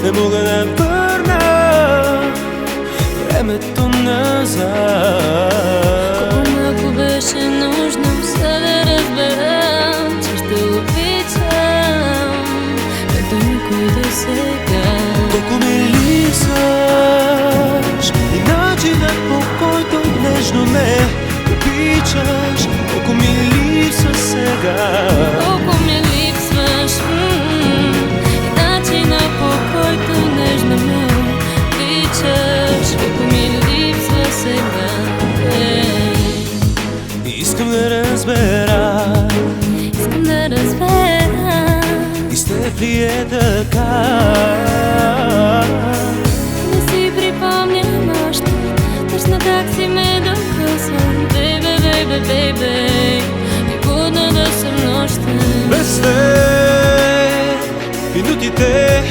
не мога да върна времето назад. Колко малко беше нужно, за да разбера, че ще обичам като никой досега. Колко ми липсваш и начинът, по който нежно ме обичаш. Колко ми липсва сега. Колко ми липсваш, и начинът, по който нежно ме обичаш. Колко ми липсва сега. Искам да разбера, Искам да разбера, и с теб ли е така? не си припомням още точно как си ме докосва. Бейбе, бейбе, бейбе, и будна да съм нощта. Без теб минутите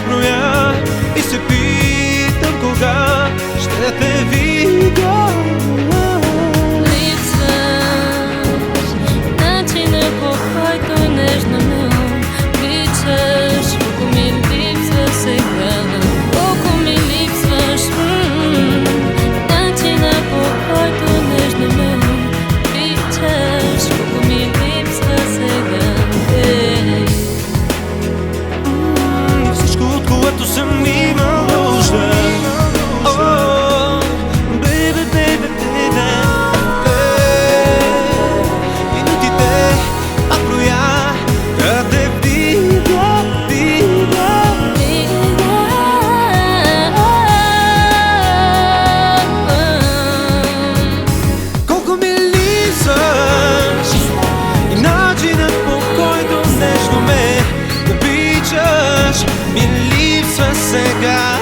броя и се питам кога ще те видя. Липсваш, начинът, по който нежно ме обичаш. Колко ми липсва сега. Колко ми липсваш, начинът, по който нежно ме обичаш. Колко ми липсва сега. Всичко, от което съм имал нужда. Baby, baby, baby. Минутите броя да те видя, видя. Колко ми липсваш и начинът, по който нежно ме обичаш, ми липсва сега.